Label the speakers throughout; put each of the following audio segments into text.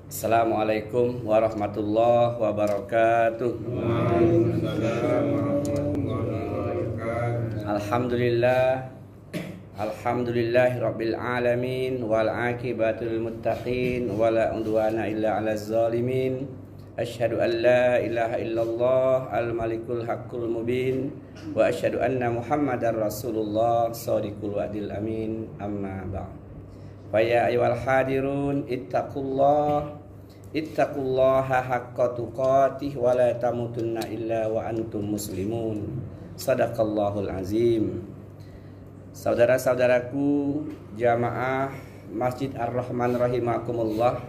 Speaker 1: Assalamualaikum warahmatullahi wabarakatuh.
Speaker 2: Waalaikumsalam warahmatullahi wabarakatuh.
Speaker 1: Alhamdulillahi rabbil alamin wal aqibatul muttaqin wala udwana illa 'alaz zalimin. Asyhadu an la ilaha illallah al malikul haqqul mubin wa asyhadu anna muhammadar rasulullah shadiqul wa'dil amin. Amma ba'd. Fa ya ayyuhal hadirun ittaqullaha haqqa tuqatih wa la tamutunna illa wa antum muslimun. Sadaqallahul azim. Saudara-saudaraku jamaah Masjid Ar-Rahman rahimakumullah.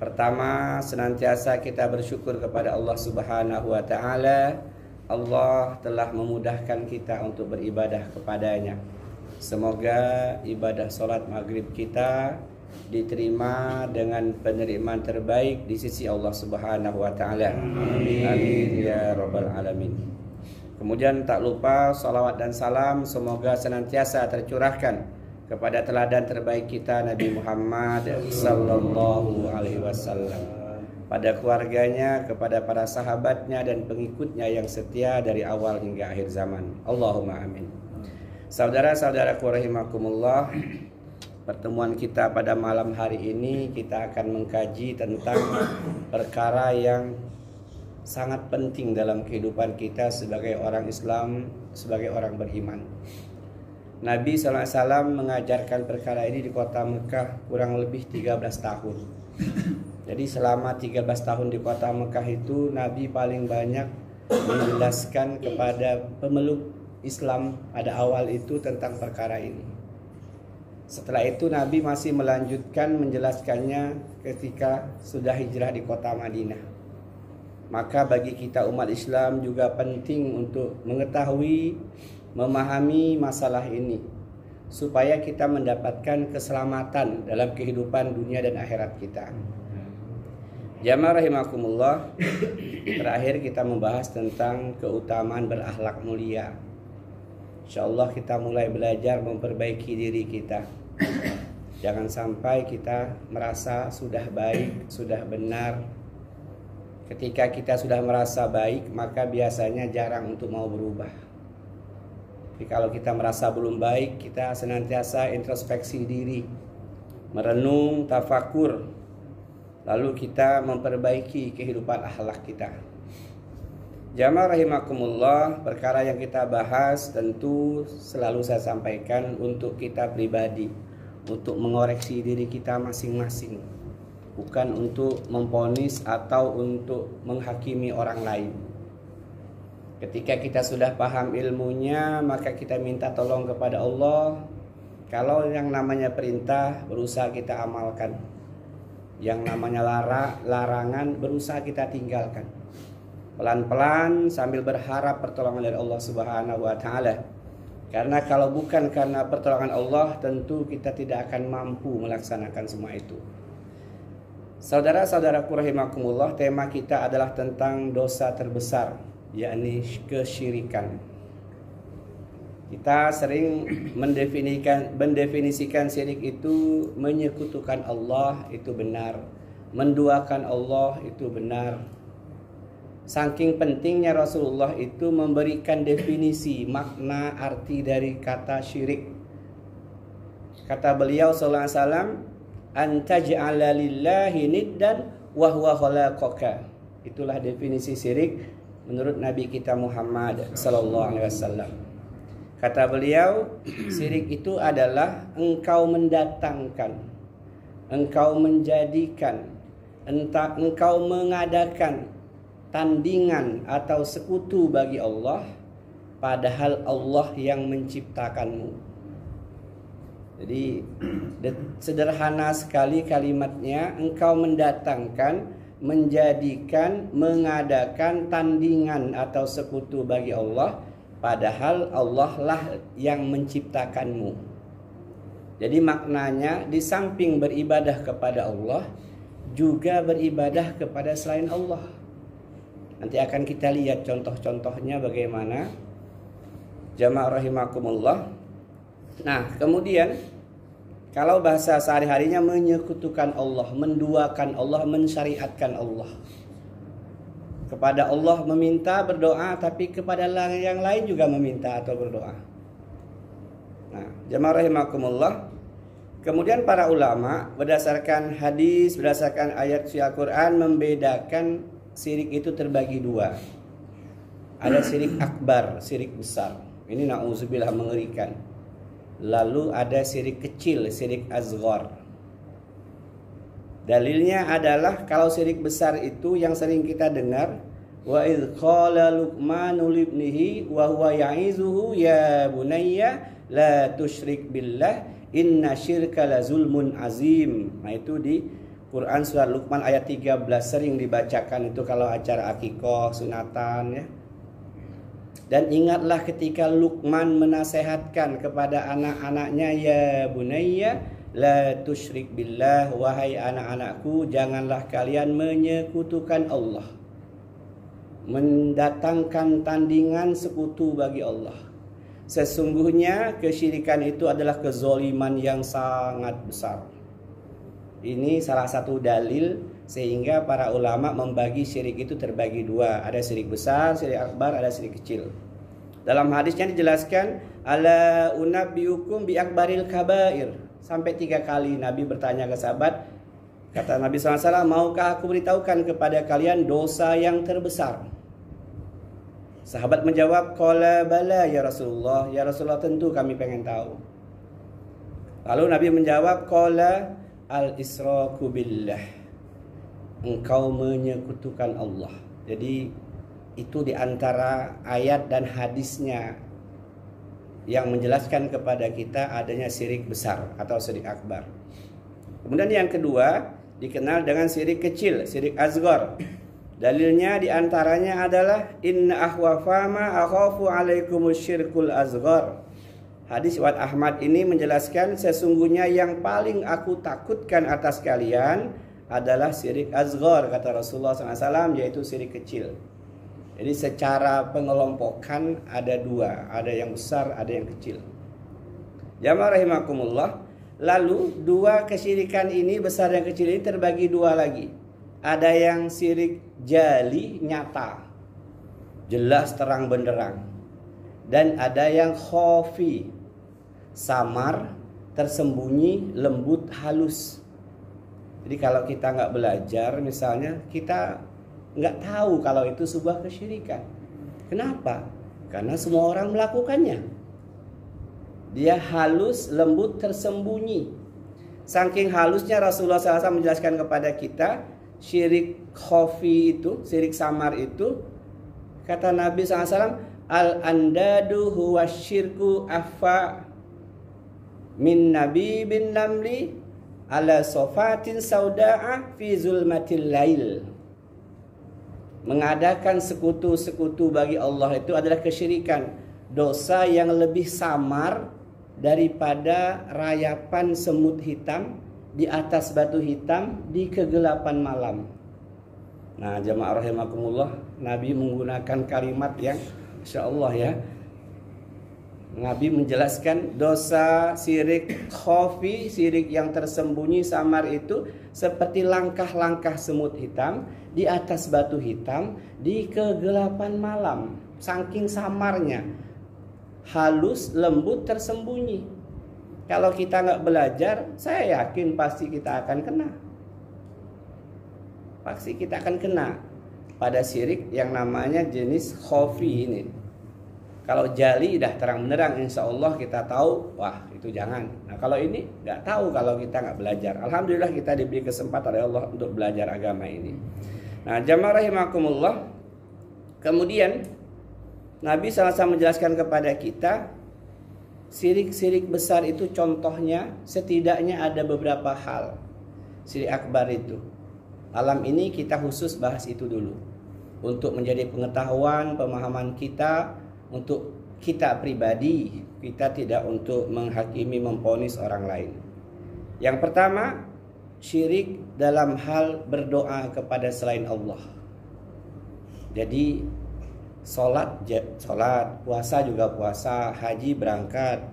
Speaker 1: Pertama, senantiasa kita bersyukur kepada Allah Subhanahu wa taala. Allah telah memudahkan kita untuk beribadah kepadanya. Semoga ibadah sholat maghrib kita diterima dengan penerimaan terbaik di sisi Allah Subhanahu wa taala. Amin. Amin ya rabbal alamin. Kemudian tak lupa salawat dan salam semoga senantiasa tercurahkan kepada teladan terbaik kita Nabi Muhammad sallallahu alaihi wasallam, pada keluarganya, kepada para sahabatnya dan pengikutnya yang setia dari awal hingga akhir zaman. Allahumma amin. Saudara-saudaraku rahimakumullah, pertemuan kita pada malam hari ini kita akan mengkaji tentang perkara yang sangat penting dalam kehidupan kita sebagai orang Islam, sebagai orang beriman. Nabi SAW mengajarkan perkara ini di kota Mekah kurang lebih 13 tahun. Jadi selama 13 tahun di kota Mekah itu Nabi paling banyak menjelaskan kepada pemeluk Islam pada awal itu tentang perkara ini. Setelah itu Nabi masih melanjutkan menjelaskannya ketika sudah hijrah di kota Madinah. Maka bagi kita umat Islam juga penting untuk mengetahui, memahami masalah ini supaya kita mendapatkan keselamatan dalam kehidupan dunia dan akhirat kita. Jamaah rahimakumullah, terakhir kita membahas tentang keutamaan berakhlak mulia. InsyaAllah kita mulai belajar memperbaiki diri kita. Jangan sampai kita merasa sudah baik, sudah benar. Ketika kita sudah merasa baik, maka biasanya jarang untuk mau berubah. Tapi kalau kita merasa belum baik, kita senantiasa introspeksi diri, merenung, tafakur, lalu kita memperbaiki kehidupan akhlak kita. Jamaah rahimakumullah, perkara yang kita bahas tentu selalu saya sampaikan untuk kita pribadi, untuk mengoreksi diri kita masing-masing, bukan untuk memvonis atau untuk menghakimi orang lain. Ketika kita sudah paham ilmunya, maka kita minta tolong kepada Allah. Kalau yang namanya perintah berusaha kita amalkan, yang namanya larangan berusaha kita tinggalkan. Pelan-pelan sambil berharap pertolongan dari Allah Subhanahu wa taala. Karena kalau bukan karena pertolongan Allah, tentu kita tidak akan mampu melaksanakan semua itu. Saudara-saudaraku rahimakumullah, tema kita adalah tentang dosa terbesar, yakni kesyirikan. Kita sering mendefinisikan syirik itu menyekutukan Allah, itu benar. Menduakan Allah, itu benar. Saking pentingnya Rasulullah itu memberikan definisi, makna, arti dari kata syirik. Kata beliau sallallahu alaihi wasallam, antaj'ala lillahi niddan wa huwa khalaqaka. Itulah definisi syirik menurut Nabi kita Muhammad sallallahu alaihi wasallam. Kata beliau, syirik itu adalah engkau mendatangkan, engkau menjadikan, entah engkau mengadakan tandingan atau sekutu bagi Allah, padahal Allah yang menciptakanmu. Jadi sederhana sekali kalimatnya, engkau mendatangkan, menjadikan, mengadakan tandingan atau sekutu bagi Allah, padahal Allah lah yang menciptakanmu. Jadi maknanya di samping beribadah kepada Allah, juga beribadah kepada selain Allah. Nanti akan kita lihat contoh-contohnya bagaimana. Jamaah rahimakumullah. Nah, kemudian Kalau bahasa sehari-harinya menyekutukan Allah, menduakan Allah, mensyariatkan Allah. Kepada Allah meminta berdoa, tapi kepada yang lain juga meminta atau berdoa. Nah, jemaah rahimakumullah. Kemudian para ulama berdasarkan hadis, berdasarkan ayat suci Al-Quran membedakan syirik itu terbagi dua. Ada syirik akbar, syirik besar. Ini na'udzubillah mengerikan. Lalu ada syirik kecil, syirik azghar. Dalilnya adalah kalau syirik besar itu yang sering kita dengar, wa idz qala luqmanu libnihi wa huwa ya'izuhu ya bunayya la tusyrik billah inna syirka la zulmun azim. Nah, itu di Quran surat Luqman ayat 13 sering dibacakan itu kalau acara akikah, sunatan ya. Dan ingatlah ketika Luqman menasehatkan kepada anak-anaknya, ya bunayya la tusyrik billah, wahai anak-anakku janganlah kalian menyekutukan Allah, mendatangkan tandingan sekutu bagi Allah. Sesungguhnya kesyirikan itu adalah kezoliman yang sangat besar. Ini salah satu dalil sehingga para ulama membagi syirik itu terbagi dua. Ada syirik besar, syirik akbar, ada syirik kecil. Dalam hadisnya dijelaskan, ala unabbiukum bi akbaril kabair. Sampai 3 kali Nabi bertanya ke sahabat. Kata Nabi SAW, maukah aku beritahukan kepada kalian dosa yang terbesar? Sahabat menjawab, qala bala ya Rasulullah. Ya Rasulullah, tentu kami pengen tahu. Lalu Nabi menjawab, qala al-israku billah. Engkau menyekutukan Allah. Jadi itu diantara ayat dan hadisnya yang menjelaskan kepada kita adanya syirik besar atau syirik akbar. Kemudian yang kedua dikenal dengan syirik kecil, syirik azghar. Dalilnya diantaranya adalah inna akhwafa ma akhafu alaikumus syirkul azghar. Hadis riwayat Ahmad ini menjelaskan sesungguhnya yang paling aku takutkan atas kalian adalah syirik azghar, kata Rasulullah SAW, yaitu syirik kecil. Jadi secara pengelompokan ada dua, ada yang besar, ada yang kecil. Jamaah rahimakumullah. Lalu dua kesyirikan ini, besar dan kecil ini terbagi dua lagi. Ada yang syirik jali, nyata, jelas terang benderang. Dan ada yang khafi, samar, tersembunyi, lembut, halus. Jadi kalau kita nggak belajar misalnya, kita nggak tahu kalau itu sebuah kesyirikan. Kenapa? Karena semua orang melakukannya. Dia halus, lembut, tersembunyi. Saking halusnya Rasulullah SAW menjelaskan kepada kita, syirik khafi itu, syirik samar itu, kata Nabi SAW, al-andadu huwa syirku afa min nabi bin namli ala sofatin sauda'a fi zulmatil lail. Mengadakan sekutu-sekutu bagi Allah itu adalah kesyirikan, dosa yang lebih samar daripada rayapan semut hitam di atas batu hitam di kegelapan malam. Nah, jamaah rahimakumullah, Nabi menggunakan kalimat yang Insya Allah ya, Nabi menjelaskan dosa syirik khafi, syirik yang tersembunyi samar itu seperti langkah-langkah semut hitam di atas batu hitam di kegelapan malam. Saking samarnya, halus, lembut, tersembunyi. Kalau kita nggak belajar, saya yakin pasti kita akan kena. Pasti kita akan kena pada syirik yang namanya jenis khafi ini. Kalau jali dah terang benderang, insya Allah kita tahu, wah itu jangan. Nah kalau ini nggak tahu kalau kita nggak belajar. Alhamdulillah kita diberi kesempatan oleh Allah untuk belajar agama ini. Nah jamaah rahimakumullah, kemudian Nabi SAW menjelaskan kepada kita, syirik-syirik besar itu contohnya setidaknya ada beberapa hal. Syirik akbar itu, malam ini kita khusus bahas itu dulu, untuk menjadi pengetahuan, pemahaman kita, untuk kita pribadi, kita tidak untuk menghakimi, memvonis orang lain. Yang pertama, syirik dalam hal berdoa kepada selain Allah. Jadi sholat, puasa juga puasa, haji berangkat,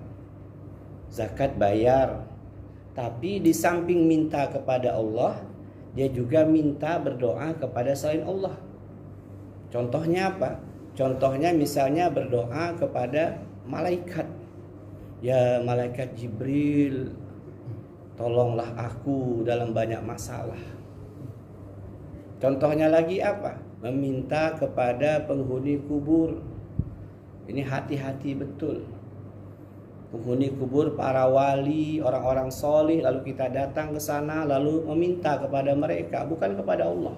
Speaker 1: zakat bayar, Tapi di samping minta kepada Allah, dia juga minta berdoa kepada selain Allah. Contohnya apa? Contohnya misalnya berdoa kepada malaikat. Ya malaikat Jibril, tolonglah aku dalam banyak masalah. Contohnya lagi apa? Meminta kepada penghuni kubur. Ini hati-hati betul. Penghuni kubur, para wali, orang-orang solih, lalu kita datang ke sana, lalu meminta kepada mereka, bukan kepada Allah.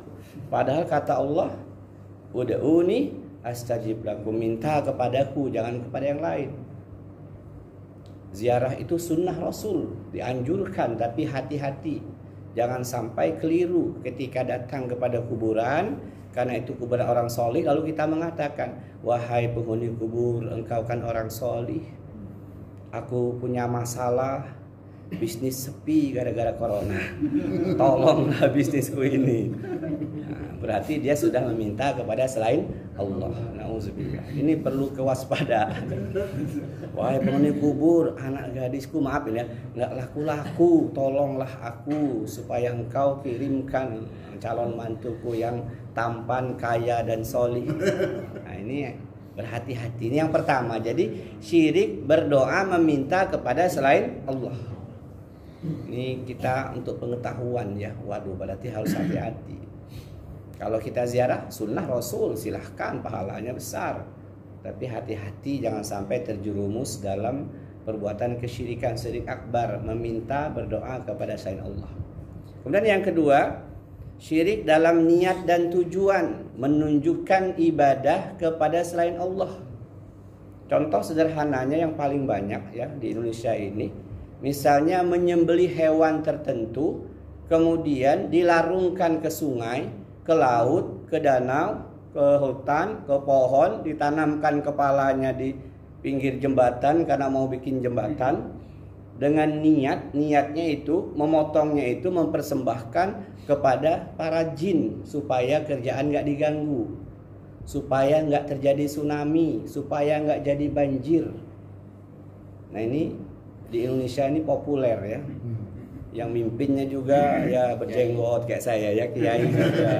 Speaker 1: Padahal kata Allah, ud'uni astajib lakum, minta kepadaku, jangan kepada yang lain. Ziarah itu sunnah Rasul, dianjurkan, tapi hati-hati. Jangan sampai keliru ketika datang kepada kuburan, karena itu kuburan orang solih, lalu kita mengatakan, wahai penghuni kubur, engkau kan orang solih, aku punya masalah, bisnis sepi gara-gara corona, tolonglah bisnisku ini. Nah, berarti dia sudah meminta kepada selain Allah. Nauzubillah. Ini perlu kewaspadaan. Wahai penghuni kubur, anak gadisku, maaf ya, nggak laku-laku, tolonglah aku supaya engkau kirimkan calon mantuku yang tampan, kaya dan solih. Nah ini berhati-hati. Ini yang pertama. Jadi syirik berdoa meminta kepada selain Allah. Ini kita untuk pengetahuan ya. Waduh, berarti harus hati-hati. Kalau kita ziarah sunnah Rasul, silahkan, pahalanya besar. Tapi hati-hati jangan sampai terjerumus dalam perbuatan kesyirikan, syirik akbar, meminta berdoa kepada selain Allah. Kemudian yang kedua, syirik dalam niat dan tujuan, menunjukkan ibadah kepada selain Allah. Contoh sederhananya yang paling banyak ya di Indonesia ini, misalnya menyembelih hewan tertentu, kemudian dilarungkan ke sungai, ke laut, ke danau, ke hutan, ke pohon, ditanamkan kepalanya di pinggir jembatan karena mau bikin jembatan, dengan niatnya itu, memotongnya itu mempersembahkan kepada para jin supaya kerjaan nggak diganggu, supaya nggak terjadi tsunami, supaya nggak jadi banjir. Nah ini di Indonesia ini populer ya. Yang mimpinnya juga ya berjenggot kayak saya ya, kiai juga,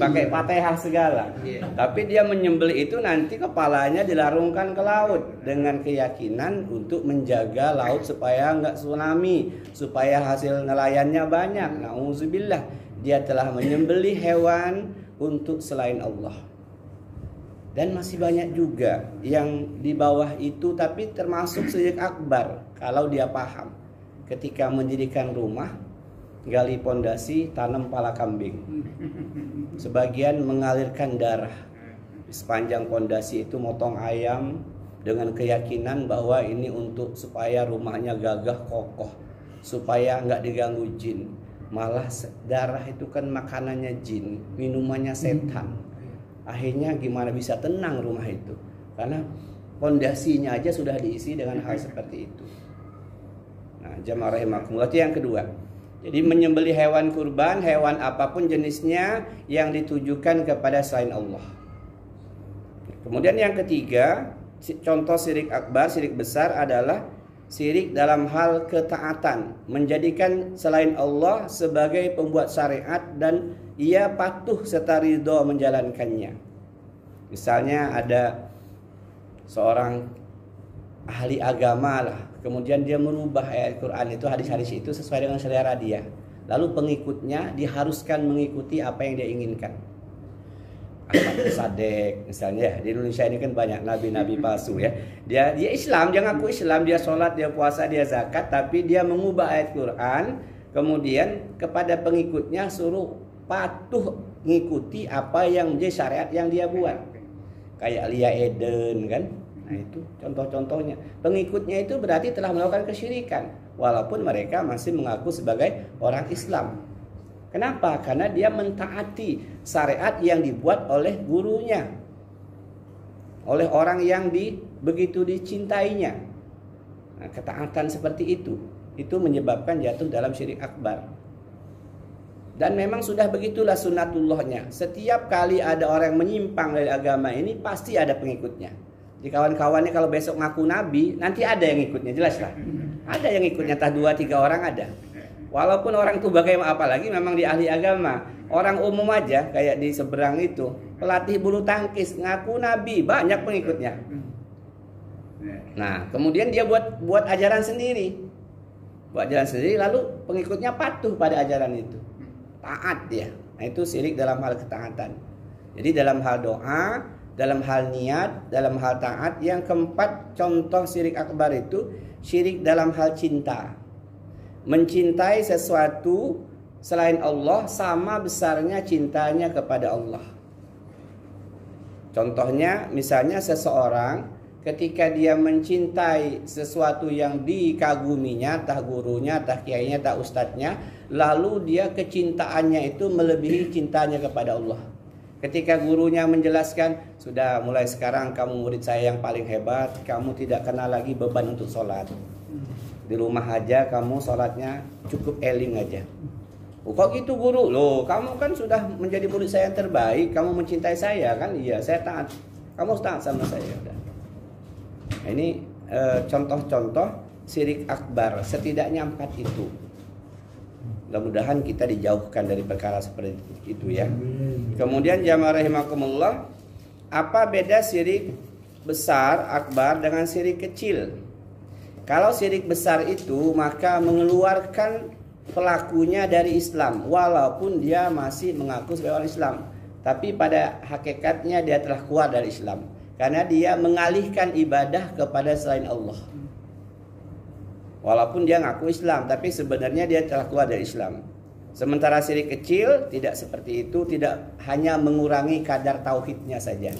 Speaker 1: pakai Fatihah segala. Tapi dia menyembelih itu nanti kepalanya dilarungkan ke laut dengan keyakinan untuk menjaga laut supaya nggak tsunami, supaya hasil nelayannya banyak. Nauzubillah, dia telah menyembelih hewan untuk selain Allah. Dan masih banyak juga yang di bawah itu, tapi termasuk syirik akbar kalau dia paham. Ketika mendirikan rumah, gali pondasi, tanam pala kambing. Sebagian mengalirkan darah di sepanjang pondasi itu, motong ayam dengan keyakinan bahwa ini untuk supaya rumahnya gagah kokoh, supaya nggak diganggu jin. Malah darah itu kan makanannya jin, minumannya setan. Akhirnya gimana bisa tenang rumah itu? Karena pondasinya aja sudah diisi dengan hal seperti itu. Nah, jamaah rahimakumullah, itu yang kedua. Jadi menyembelih hewan kurban, hewan apapun jenisnya yang ditujukan kepada selain Allah. Kemudian yang ketiga, contoh syirik akbar, syirik besar adalah syirik dalam hal ketaatan, menjadikan selain Allah sebagai pembuat syariat dan ia patuh serta ridho menjalankannya. Misalnya ada seorang ahli agama lah, kemudian dia merubah ayat Quran itu, hadis-hadis itu sesuai dengan selera dia. Lalu pengikutnya diharuskan mengikuti apa yang dia inginkan. Ahmad Sadek misalnya, di Indonesia ini kan banyak nabi-nabi palsu ya. Dia Islam, dia ngaku Islam, dia sholat, dia puasa, dia zakat, tapi dia mengubah ayat Quran, kemudian kepada pengikutnya suruh patuh ngikuti apa yang menjadi syariat yang dia buat. Kayak Lia Eden kan. Nah itu contoh-contohnya. Pengikutnya itu berarti telah melakukan kesyirikan, walaupun mereka masih mengaku sebagai orang Islam. Kenapa? Karena dia mentaati syariat yang dibuat oleh gurunya, oleh orang yang begitu dicintainya. Nah, ketaatan seperti itu menyebabkan jatuh dalam syirik akbar. Dan memang sudah begitulah sunnatullahnya. Setiap kali ada orang yang menyimpang dari agama ini, pasti ada pengikutnya. Di kawan-kawannya kalau besok ngaku nabi, nanti ada yang ikutnya, jelas lah. Ada yang ikutnya tah 2-3 orang ada. Walaupun orang itu bagaimana, apalagi memang di ahli agama. Orang umum aja kayak di seberang itu, pelatih bulu tangkis ngaku nabi, banyak pengikutnya. Nah, kemudian dia buat ajaran sendiri. Buat ajaran sendiri lalu pengikutnya patuh pada ajaran itu. Taat dia. Nah, itu syirik dalam hal ketaatan. Jadi dalam hal doa, dalam hal niat, dalam hal taat. Yang keempat, contoh syirik akbar itu syirik dalam hal cinta. Mencintai sesuatu selain Allah sama besarnya cintanya kepada Allah. Contohnya misalnya seseorang ketika dia mencintai sesuatu yang dikaguminya, tah gurunya, tah kiainya, tah ustadznya, lalu dia kecintaannya itu melebihi cintanya kepada Allah. Ketika gurunya menjelaskan, sudah mulai sekarang kamu murid saya yang paling hebat, kamu tidak kena lagi beban untuk sholat. Di rumah aja kamu sholatnya cukup eling aja. Oh, kok gitu guru? Loh, kamu kan sudah menjadi murid saya yang terbaik, kamu mencintai saya kan? Iya, saya taat. Kamu taat sama saya. Udah. Nah, ini contoh-contoh syirik akbar, setidaknya 4 itu. Mudah-mudahan kita dijauhkan dari perkara seperti itu ya. Kemudian jamaah rahimakumullah, apa beda syirik besar akbar dengan syirik kecil? Kalau syirik besar itu maka mengeluarkan pelakunya dari Islam walaupun dia masih mengaku sebagai orang Islam, tapi pada hakikatnya dia telah keluar dari Islam karena dia mengalihkan ibadah kepada selain Allah. Walaupun dia ngaku Islam, tapi sebenarnya dia telah keluar dari Islam. Sementara syirik kecil tidak seperti itu, tidak hanya mengurangi kadar tauhidnya saja.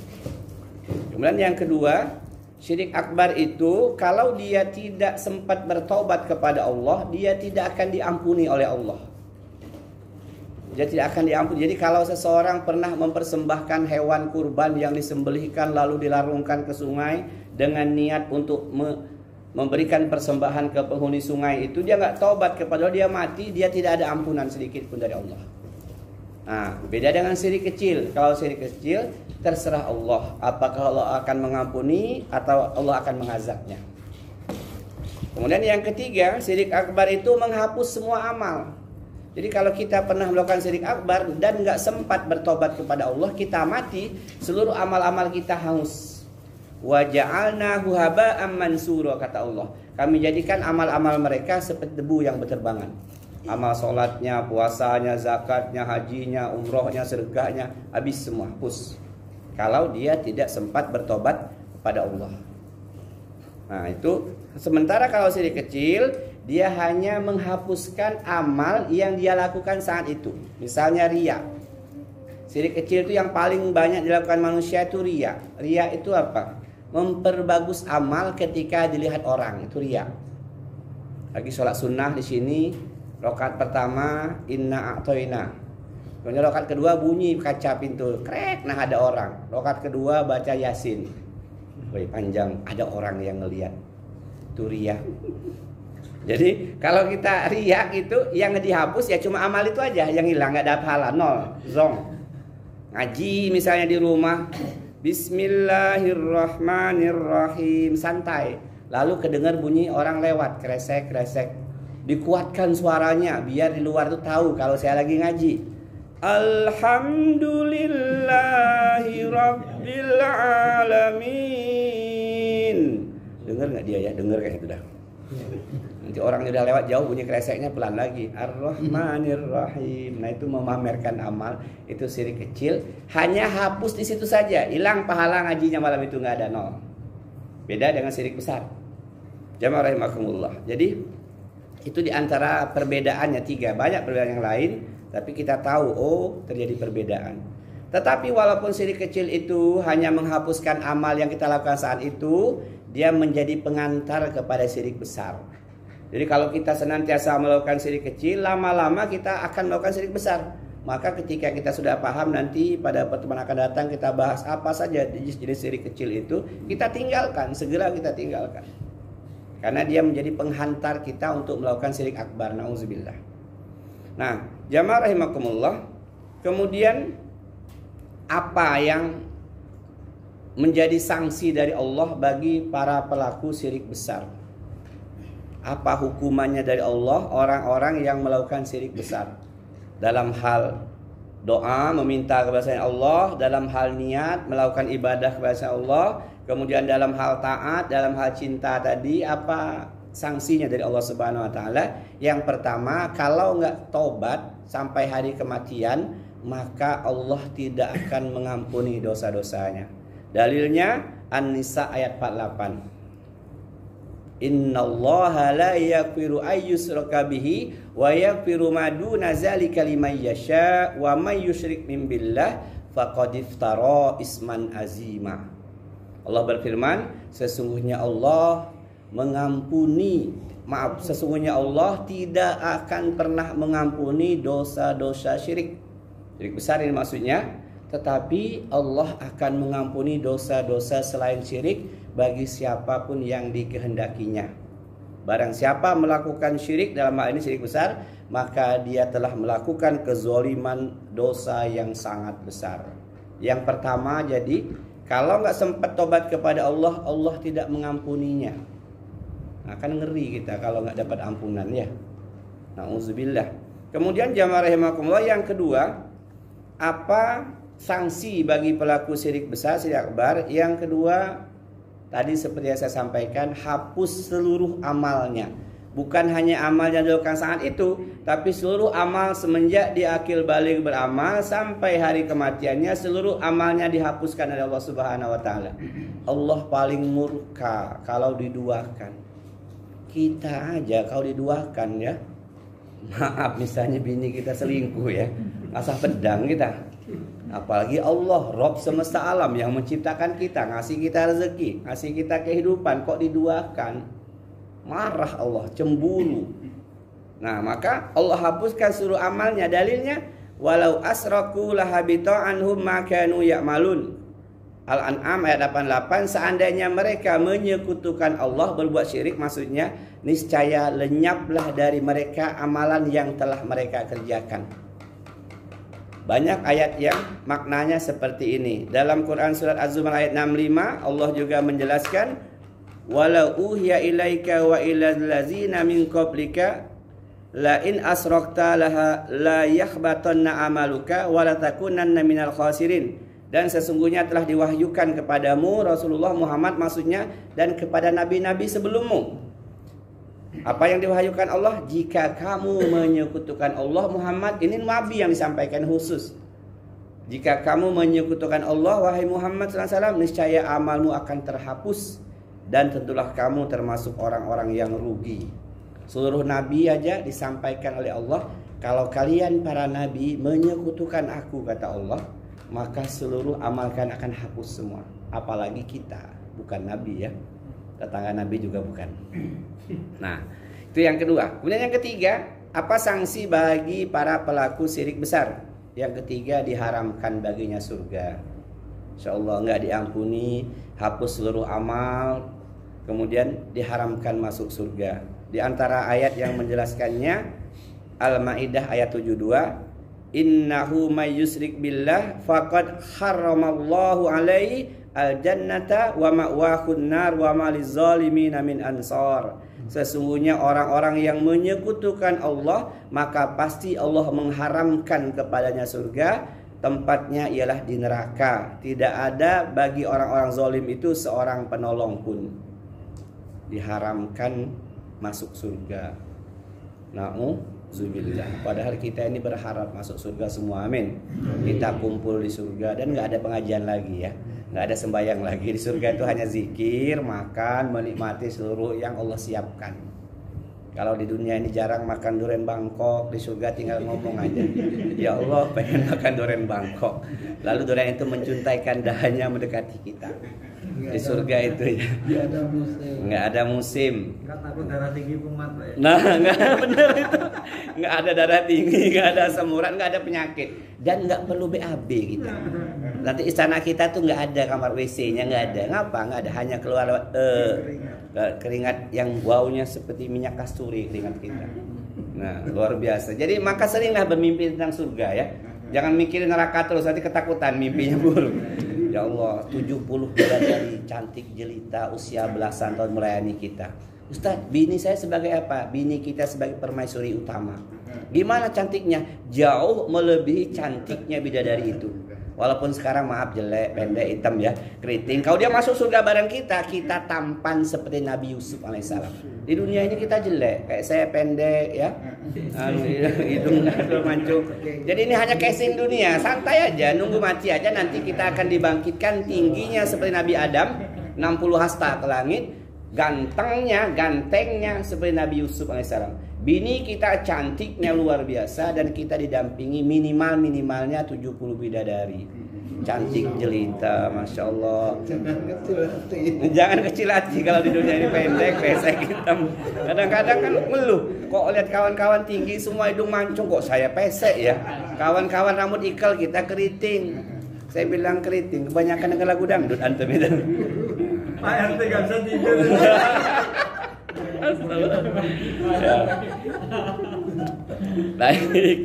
Speaker 1: Kemudian yang kedua, syirik akbar itu kalau dia tidak sempat bertobat kepada Allah, dia tidak akan diampuni oleh Allah. Dia tidak akan diampuni. Jadi kalau seseorang pernah mempersembahkan hewan kurban yang disembelihkan lalu dilarungkan ke sungai dengan niat untuk memberikan persembahan ke penghuni sungai itu, dia nggak taubat kepada Allah, dia mati, dia tidak ada ampunan sedikit pun dari Allah. Nah, beda dengan syirik kecil. Kalau syirik kecil terserah Allah, apakah Allah akan mengampuni atau Allah akan mengazabnya. Kemudian yang ketiga, syirik akbar itu menghapus semua amal. Jadi kalau kita pernah melakukan syirik akbar dan nggak sempat bertobat kepada Allah, kita mati, seluruh amal-amal kita hangus. Wa ja'alnahu haba'an mansura, kata Allah. Kami jadikan amal-amal mereka seperti debu yang berterbangan. Amal sholatnya, puasanya, zakatnya, hajinya, umrohnya, sedekahnya, habis semua, hapus. Kalau dia tidak sempat bertobat kepada Allah. Nah itu. Sementara kalau syirik kecil, dia hanya menghapuskan amal yang dia lakukan saat itu. Misalnya riya. Syirik kecil itu yang paling banyak dilakukan manusia itu riya. Riya itu apa? Memperbagus amal ketika dilihat orang, itu riya. Lagi sholat sunnah di sini, rakaat pertama inna a'toina. Kemudian rakaat kedua bunyi kaca pintu, krek, nah ada orang. Rakaat kedua baca yasin. Woi, panjang, ada orang yang ngelihat. Itu riya. Jadi kalau kita riya itu yang dihapus ya cuma amal itu aja yang hilang, nggak ada pahala, nol, zong. Ngaji misalnya di rumah, Bismillahirrahmanirrahim, santai. Lalu kedengar bunyi orang lewat, kresek-kresek. Dikuatkan suaranya biar di luar tuh tahu kalau saya lagi ngaji. Alhamdulillahi Rabbil Alamin. Dengar nggak dia ya? Dengar kayak itu dah. Nanti orang yang udah lewat jauh bunyi kreseknya pelan lagi. Ar-Rahmanir-Rahim. Nah itu memamerkan amal. Itu syirik kecil. Hanya hapus di situ saja. Hilang pahala ngajinya malam itu, nggak ada, nol. Beda dengan syirik besar. Jamaah rahimakumullah. Jadi itu diantara perbedaannya 3. Banyak perbedaan yang lain. Tapi kita tahu, oh terjadi perbedaan. Tetapi walaupun syirik kecil itu hanya menghapuskan amal yang kita lakukan saat itu, dia menjadi pengantar kepada syirik besar. Jadi kalau kita senantiasa melakukan syirik kecil, lama-lama kita akan melakukan syirik besar. Maka ketika kita sudah paham, nanti pada pertemuan akan datang kita bahas apa saja jenis syirik kecil itu, kita tinggalkan, segera kita tinggalkan. Karena dia menjadi penghantar kita untuk melakukan syirik akbar, na'udzubillah. Nah, jamaah rahimakumullah, kemudian apa yang menjadi sanksi dari Allah bagi para pelaku syirik besar? apa hukumannya dari Allah orang-orang yang melakukan syirik besar dalam hal doa meminta kepada Allah, dalam hal niat melakukan ibadah kepada Allah, kemudian dalam hal taat, dalam hal cinta tadi, apa sanksinya dari Allah Subhanahu wa taala. Yang pertama, kalau nggak tobat sampai hari kematian, maka Allah tidak akan mengampuni dosa-dosanya. Dalilnya An-Nisa ayat 48. Innallaha la yaghfiru ayyushraka bihi wa yaghfiru ma duna zalika liman yasha wa may yusyrik billah faqad iftara isman azima. Allah berfirman, sesungguhnya Allah mengampuni, sesungguhnya Allah tidak akan pernah mengampuni dosa-dosa syirik. Syirik besar ini maksudnya, tetapi Allah akan mengampuni dosa-dosa selain syirik bagi siapapun yang dikehendakinya. Barang siapa melakukan syirik, dalam hal ini syirik besar, maka dia telah melakukan kezaliman, dosa yang sangat besar. Yang pertama, jadi kalau nggak sempat tobat kepada Allah, Allah tidak mengampuninya. Nah, kan ngeri kita kalau nggak dapat ampunan ya. Nauzubillah. Kemudian jamaah rahimakumullah, yang kedua, apa sanksi bagi pelaku syirik besar, syirik akbar? Yang kedua, tadi seperti yang saya sampaikan, hapus seluruh amalnya. Bukan hanya amal yang dilakukan saat itu, tapi seluruh amal semenjak dia akil balik beramal sampai hari kematiannya, seluruh amalnya dihapuskan oleh Allah Subhanahu wa taala. Allah paling murka kalau diduakan. Kita aja kalau diduakan ya, maaf misalnya bini kita selingkuh ya, asah pedang kita. Apalagi Allah, Rabb semesta alam yang menciptakan kita, ngasih kita rezeki, ngasih kita kehidupan, kok diduakan? Marah Allah, cemburu. Nah, maka Allah hapuskan seluruh amalnya. Dalilnya, walau asraku lahabita anhum ma kanu ya'malun. Al-An'am ayat 88, seandainya mereka menyekutukan Allah, berbuat syirik, maksudnya niscaya lenyaplah dari mereka amalan yang telah mereka kerjakan. Banyak ayat yang maknanya seperti ini. Dalam Quran surat Az-Zumar ayat 65, Allah juga menjelaskan, walau uhiya ilaika wa ilal ladzina min qablika la in asrakta la yahbatanna amaluka wa la takunanna minal khasirin. Dan sesungguhnya telah diwahyukan kepadamu Rasulullah Muhammad, maksudnya, dan kepada nabi-nabi sebelummu. Apa yang diwahyukan Allah? Jika kamu menyekutukan Allah, Muhammad, ini nabi yang disampaikan khusus. Jika kamu menyekutukan Allah, wahai Muhammad SAW, niscaya amalmu akan terhapus dan tentulah kamu termasuk orang-orang yang rugi. Seluruh nabi aja disampaikan oleh Allah, kalau kalian para nabi menyekutukan aku, kata Allah, maka seluruh amal kalian akan hapus semua. Apalagi kita, bukan nabi ya, tetangga nabi juga bukan. Nah, itu yang kedua. Kemudian yang ketiga, apa sanksi bagi para pelaku syirik besar? Yang ketiga, diharamkan baginya surga. Insyaallah nggak diampuni, hapus seluruh amal, kemudian diharamkan masuk surga. Di antara ayat yang menjelaskannya, Al-Maidah ayat 72, innahu may yusyrik billah faqad harramallahu alaihi al-jannata wa ma'wahun nar wa ma lizzalimin min ansar. Sesungguhnya orang-orang yang menyekutukan Allah, maka pasti Allah mengharamkan kepadanya surga, tempatnya ialah di neraka. Tidak ada bagi orang-orang zalim itu seorang penolong pun. Diharamkan masuk surga. Na'udzubillah. Padahal kita ini berharap masuk surga semua, amin. Kita kumpul di surga dan nggak ada pengajian lagi ya, nggak ada sembahyang lagi. Di surga itu hanya zikir, makan, menikmati seluruh yang Allah siapkan. Kalau di dunia ini jarang makan durian Bangkok, di surga tinggal ngomong aja, ya Allah pengen makan durian Bangkok, lalu durian itu mencuntai dahannya mendekati kita. Di surga itu ya nggak ada musim.
Speaker 3: Nggak takut darah tinggi kumat Pak ya?
Speaker 1: Nah, nggak bener itu, nggak ada darah tinggi, nggak ada asam urat, nggak ada penyakit, dan nggak perlu BAB kita. Nanti istana kita tuh nggak ada kamar WC-nya, nggak ada. Ngapa? Nggak ada, hanya keluar keringat yang baunya seperti minyak kasturi, keringat kita. Nah, luar biasa. Jadi maka seringlah bermimpi tentang surga ya. Jangan mikirin neraka terus, nanti ketakutan, mimpinya buruk. Ya Allah, 70 bidadari cantik jelita usia belasan tahun melayani kita. Ustaz, bini saya sebagai apa? Bini kita sebagai permaisuri utama. Gimana cantiknya? Jauh melebihi cantiknya bidadari itu. Walaupun sekarang maaf jelek, pendek, hitam ya, keriting. Kalau dia masuk surga bareng kita tampan seperti Nabi Yusuf alaihissalam. Di dunia ini kita jelek, kayak saya pendek ya, hidung mancung. Jadi ini hanya casing dunia, santai aja, nunggu mati aja. Nanti kita akan dibangkitkan tingginya seperti Nabi Adam, 60 hasta ke langit. Gantengnya seperti Nabi Yusuf alaihissalam. Bini kita cantiknya luar biasa dan kita didampingi minimalnya 70 bidadari. Cantik jelita, masya Allah. Jangan kecil hati kalau di dunia ini pendek, pesek, hitam. Kadang-kadang kan ngeluh. Kok lihat kawan-kawan tinggi semua hidung mancung, kok saya pesek ya. Kawan-kawan rambut ikal kita keriting. Saya bilang keriting, kebanyakan dengan lagu dangdut antum itu.
Speaker 3: Pak RT gak bisa tidur.
Speaker 1: Baik.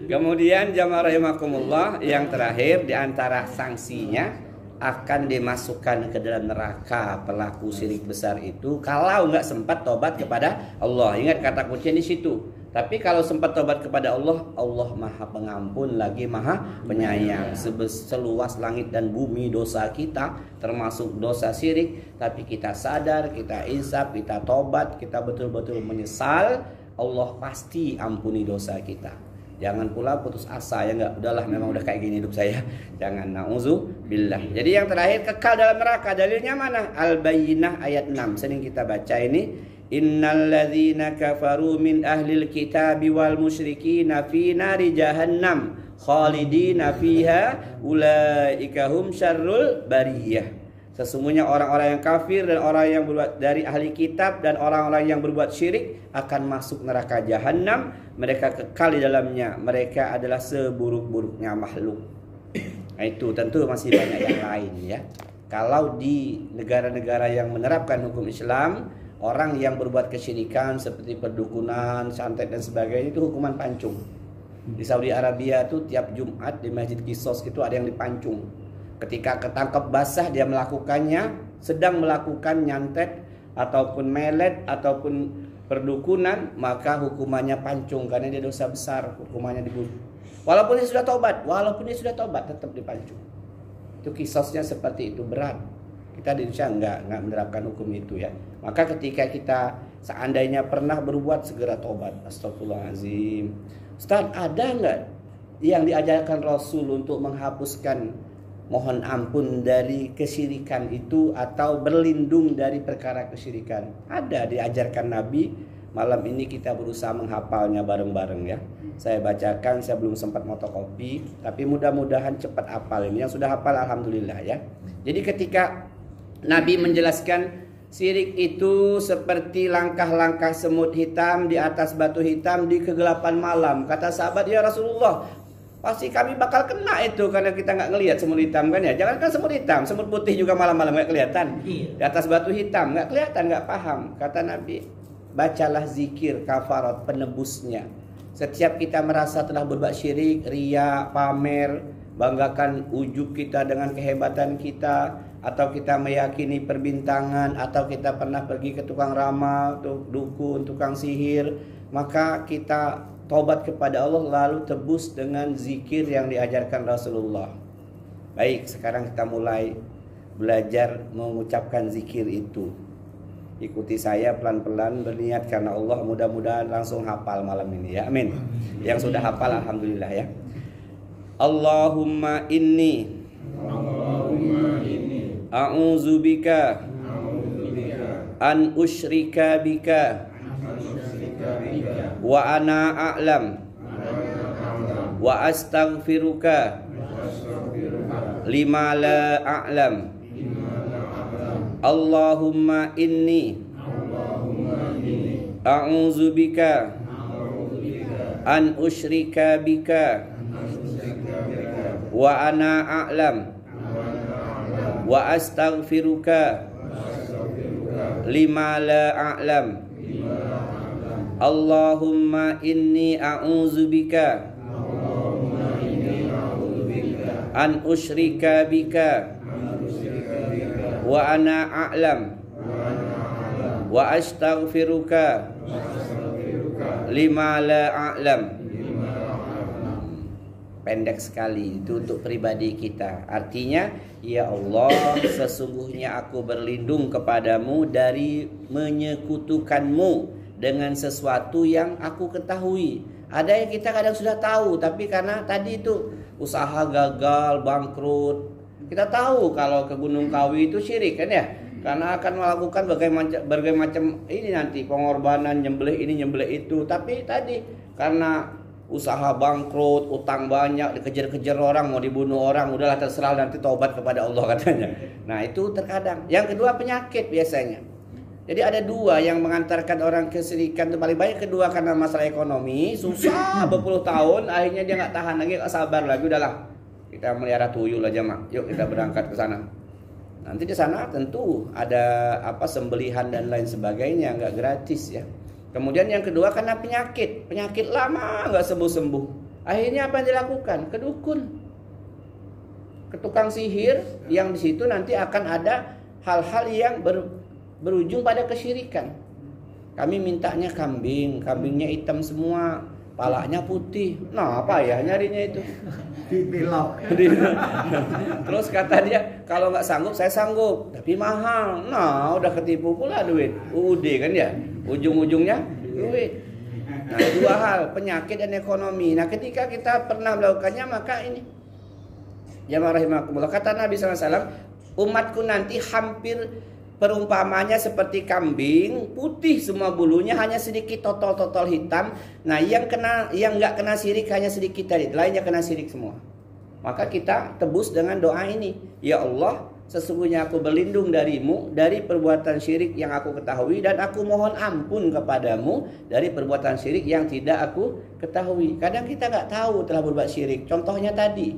Speaker 1: Kemudian jamaah rahimakumullah, yang terakhir di antara sanksinya akan dimasukkan ke dalam neraka pelaku syirik besar itu kalau nggak sempat tobat kepada Allah. Ingat kata kuncinya di situ. Tapi kalau sempat tobat kepada Allah, Allah Maha Pengampun lagi Maha Penyayang. Seluas langit dan bumi dosa kita, termasuk dosa syirik, tapi kita sadar, kita insaf, kita tobat, kita betul-betul menyesal, Allah pasti ampuni dosa kita. Jangan pula putus asa, ya enggak, udahlah memang udah kayak gini hidup saya. Jangan, na'udzubillah. Jadi yang terakhir kekal dalam neraka. Dalilnya mana? Al-Bayyinah ayat 6. Sering kita baca ini. Innal ladzina kafaru min ahlil kitabi wal musyrikina fi nari jahannam khalidina fiha ulaika hum syarrul bariyah. Sesungguhnya orang-orang yang kafir dan orang yang berbuat dari ahli kitab dan orang-orang yang berbuat syirik akan masuk neraka jahanam. Mereka kekal di dalamnya. Mereka adalah seburuk-buruknya makhluk. Nah, itu tentu masih banyak yang lain ya. Kalau di negara-negara yang menerapkan hukum Islam, orang yang berbuat kesyirikan seperti perdukunan, santet dan sebagainya itu hukuman pancung. Di Saudi Arabia itu tiap Jumat di Masjid Qisas itu ada yang dipancung. Ketika ketangkep basah dia melakukannya, sedang melakukan nyantet ataupun melet ataupun perdukunan, maka hukumannya pancung karena dia dosa besar, hukumannya dibunuh. Walaupun dia sudah tobat tetap dipancung. Itu kisosnya seperti itu, berat. Kita di Indonesia enggak menerapkan hukum itu ya. Maka ketika kita seandainya pernah berbuat, segera tobat. Astagfirullahaladzim. Ustaz, ada enggak yang diajarkan Rasul untuk menghapuskan mohon ampun dari kesyirikan itu atau berlindung dari perkara kesyirikan? Ada, diajarkan Nabi. Malam ini kita berusaha menghafalnya bareng-bareng ya. Saya bacakan, saya belum sempat motokopi, tapi mudah-mudahan cepat hafal ini. Yang sudah hafal alhamdulillah ya. Jadi ketika Nabi menjelaskan syirik itu seperti langkah-langkah semut hitam di atas batu hitam di kegelapan malam. Kata sahabat, ya Rasulullah, pasti kami bakal kena itu karena kita nggak ngelihat semut hitam kan ya. Jangankan semut hitam, semut putih juga malam-malam nggak kelihatan. Di atas batu hitam nggak kelihatan, nggak paham. Kata Nabi, bacalah zikir kafarat penebusnya. Setiap kita merasa telah berbuat syirik, riya, pamer, banggakan ujub kita dengan kehebatan kita, atau kita meyakini perbintangan, atau kita pernah pergi ke tukang ramal, dukun, tukang sihir, maka kita tobat kepada Allah lalu tebus dengan zikir yang diajarkan Rasulullah. Baik, sekarang kita mulai belajar mengucapkan zikir itu. Ikuti saya pelan-pelan, berniat karena Allah, mudah-mudahan langsung hafal malam ini ya. Amin. Yang sudah hafal alhamdulillah ya. Allahumma inni a'udzubika an usyrika bika wa ana a'lam wa astaghfiruka lima la a'lam. Allahumma inni a'udzubika an usyrika bika wa ana a'lam wa astaghfiruka lima la a'lam. Allahumma inni a'udzubika an usyrika bika wa ana a'lam wa wa astaghfiruka lima la a'lam. Pendek sekali itu untuk pribadi kita. Artinya, ya Allah, sesungguhnya aku berlindung kepadamu dari menyekutukanmu dengan sesuatu yang aku ketahui. Ada yang kita kadang sudah tahu, tapi karena tadi itu usaha gagal, bangkrut. Kita tahu kalau ke Gunung Kawi itu syirik kan ya, karena akan melakukan berbagai macam ini nanti pengorbanan, nyembelih ini nyembelih itu. Tapi tadi karena usaha bangkrut, utang banyak, dikejar-kejar orang, mau dibunuh orang, udahlah terserah, nanti taubat kepada Allah katanya. Nah itu terkadang. Yang kedua penyakit biasanya. Jadi ada dua yang mengantarkan orang kesyirikan itu paling banyak. Kedua karena masalah ekonomi, susah berpuluh tahun, akhirnya dia nggak tahan lagi, nggak sabar lagi, udahlah kita melihara tuyul aja mak, yuk kita berangkat ke sana. Nanti di sana tentu ada sembelihan dan lain sebagainya, nggak gratis ya. Kemudian yang kedua karena penyakit lama nggak sembuh-sembuh. Akhirnya apa yang dilakukan? Ke dukun, ke tukang sihir, yang di situ nanti akan ada hal-hal yang berujung pada kesyirikan. Kami mintanya kambingnya hitam semua, palanya putih. Nah apa ya nyarinya itu?
Speaker 3: Dipilok.
Speaker 1: Terus kata dia, kalau nggak sanggup saya sanggup, tapi mahal. Nah udah ketipu pula duit. UUD kan ya, ujung-ujungnya duit. Nah dua hal, penyakit dan ekonomi. Nah ketika kita pernah melakukannya, maka ini jamaah rahimakumullah, kata Nabi SAW, umatku nanti hampir perumpamanya seperti kambing, putih semua bulunya, hanya sedikit totol-totol hitam. Nah, yang nggak kena syirik hanya sedikit tadi, lainnya kena syirik semua. Maka kita tebus dengan doa ini. Ya Allah, sesungguhnya aku berlindung darimu dari perbuatan syirik yang aku ketahui, dan aku mohon ampun kepadamu dari perbuatan syirik yang tidak aku ketahui. Kadang kita nggak tahu telah berbuat syirik. Contohnya tadi,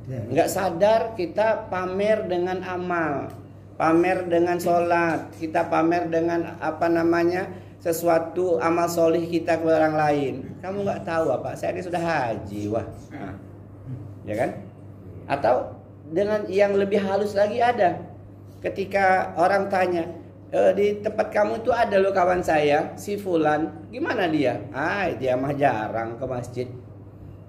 Speaker 1: nggak sadar kita pamer dengan amal, pamer dengan sholat, kita pamer dengan sesuatu amal solih kita kepada orang lain. Kamu nggak tahu apa? Saya ini sudah haji, wah, nah, ya kan? Atau dengan yang lebih halus lagi ada, ketika orang tanya, di tempat kamu itu ada loh kawan saya, si Fulan, gimana dia? Dia mah jarang ke masjid.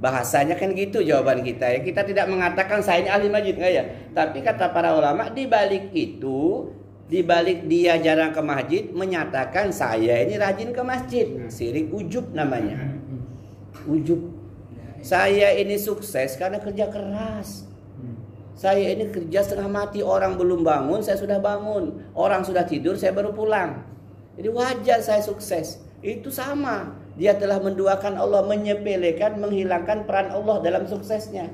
Speaker 1: Bahasanya kan gitu jawaban kita ya. Kita tidak mengatakan saya ini ahli masjid, enggak ya. Tapi kata para ulama, di balik itu, di balik dia jarang ke masjid, menyatakan saya ini rajin ke masjid. Syirik ujub namanya. Ujub. Saya ini sukses karena kerja keras. Saya ini kerja setengah mati, orang belum bangun, saya sudah bangun. Orang sudah tidur, saya baru pulang. Jadi wajar saya sukses. Itu sama. Dia telah menduakan Allah, menyepelekan, menghilangkan peran Allah dalam suksesnya.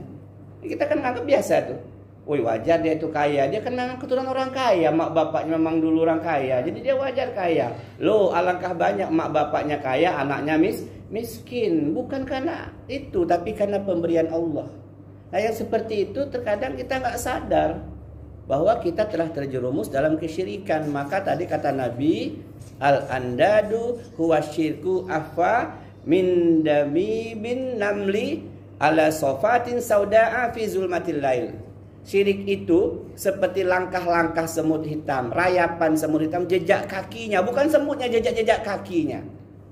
Speaker 1: Kita kan anggap biasa tuh. Woi wajar dia itu kaya. Dia kan memang keturunan orang kaya. Mak bapaknya memang dulu orang kaya. Jadi dia wajar kaya. Loh alangkah banyak mak bapaknya kaya, anaknya miskin. Bukan karena itu, tapi karena pemberian Allah. Nah yang seperti itu terkadang kita nggak sadar bahwa kita telah terjerumus dalam kesyirikan. Maka tadi kata Nabi, al-andadu huwa syirku afa min dami bin namli ala sofatin sauda'a fi zulmatil lail. Syirik itu seperti langkah-langkah semut hitam, rayapan semut hitam, jejak kakinya, bukan semutnya, jejak-jejak kakinya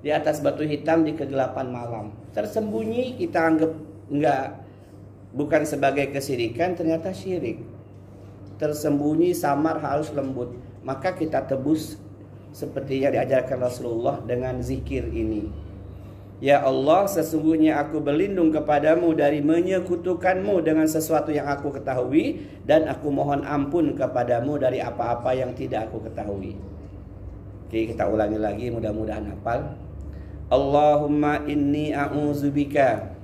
Speaker 1: di atas batu hitam di kegelapan malam. Tersembunyi, kita anggap bukan sebagai kesyirikan, ternyata syirik. Tersembunyi, samar, halus, lembut. Maka kita tebus seperti yang diajarkan Rasulullah dengan zikir ini. Ya Allah, sesungguhnya aku berlindung kepadamu dari menyekutukanmu dengan sesuatu yang aku ketahui, dan aku mohon ampun kepadamu dari apa-apa yang tidak aku ketahui. Oke, kita ulangi lagi, mudah-mudahan hafal. Allahumma inni a'udzubika.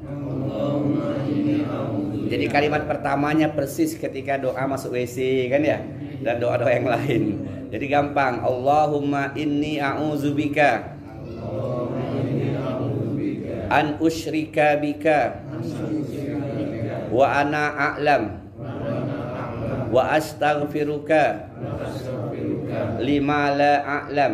Speaker 1: Jadi kalimat pertamanya persis ketika doa masuk WC kan ya, dan doa-doa yang lain. Jadi gampang. Allahumma inni a'udzubika an usyrika bika wa ana a'lam wa astaghfiruka lima la a'lam.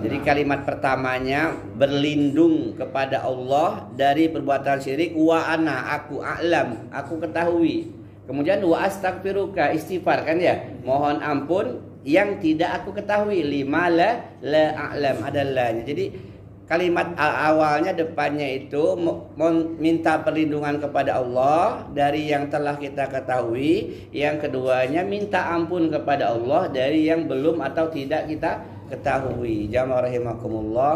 Speaker 1: Jadi kalimat pertamanya berlindung kepada Allah dari perbuatan syirik, wa ana, aku, a'lam, aku ketahui. Kemudian wa astaghfiruka, istighfar kan ya, mohon ampun yang tidak aku ketahui. Lima la a'lam adalah. Jadi kalimat awalnya depannya itu minta perlindungan kepada Allah dari yang telah kita ketahui. Yang keduanya minta ampun kepada Allah dari yang belum atau tidak kita ketahui. Jamaah rahimakumullah.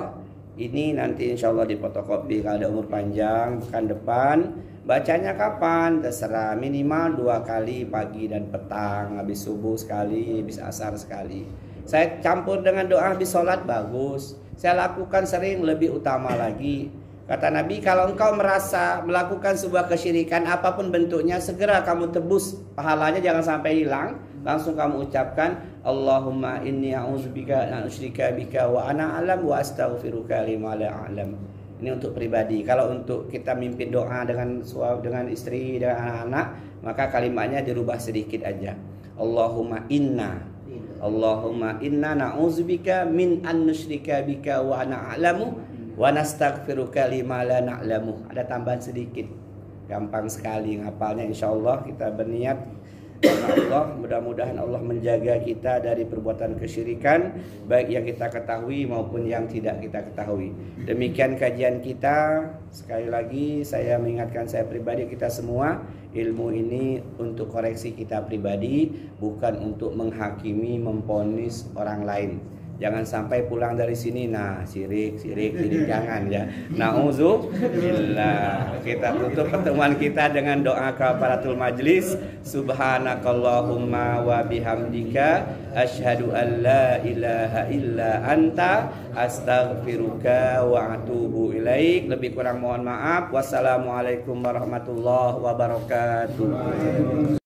Speaker 1: Ini nanti insya Allah difotokopi kalau ada umur panjang pekan depan. Bacanya kapan? Terserah, minimal 2 kali pagi dan petang. Habis subuh sekali, habis asar sekali. Saya campur dengan doa habis sholat, bagus. Saya lakukan sering, lebih utama lagi. Kata Nabi, kalau engkau merasa melakukan sebuah kesyirikan apapun bentuknya, segera kamu tebus pahalanya, jangan sampai hilang. Langsung kamu ucapkan, Allahumma inni a'udzubika an usyrika bika wa ana a'lam wa astaghfiruka lima la a'lam. Ini untuk pribadi. Kalau untuk kita mimpin doa dengan istri, dengan anak-anak, maka kalimatnya dirubah sedikit aja. Allahumma inna na'udzubika min an nusyrika bika wa ana a'lamu wa nastaghfiruka lima la na'lamu. Ada tambahan sedikit. Gampang sekali ngapalnya, insyaallah kita berniat karena Allah, mudah-mudahan Allah menjaga kita dari perbuatan kesyirikan, baik yang kita ketahui maupun yang tidak kita ketahui. Demikian kajian kita. Sekali lagi saya mengingatkan saya pribadi, kita semua, ilmu ini untuk koreksi kita pribadi, bukan untuk menghakimi, memvonis orang lain. Jangan sampai pulang dari sini, nah sirik, jangan ya. Nauzubillah. Kita tutup pertemuan kita dengan doa kafaratul majlis. Subhanakallahumma wa bihamdika asyhadu an la ilaha illa anta astaghfiruka wa atubu ilaik. Lebih kurang mohon maaf. Wassalamualaikum warahmatullahi wabarakatuh.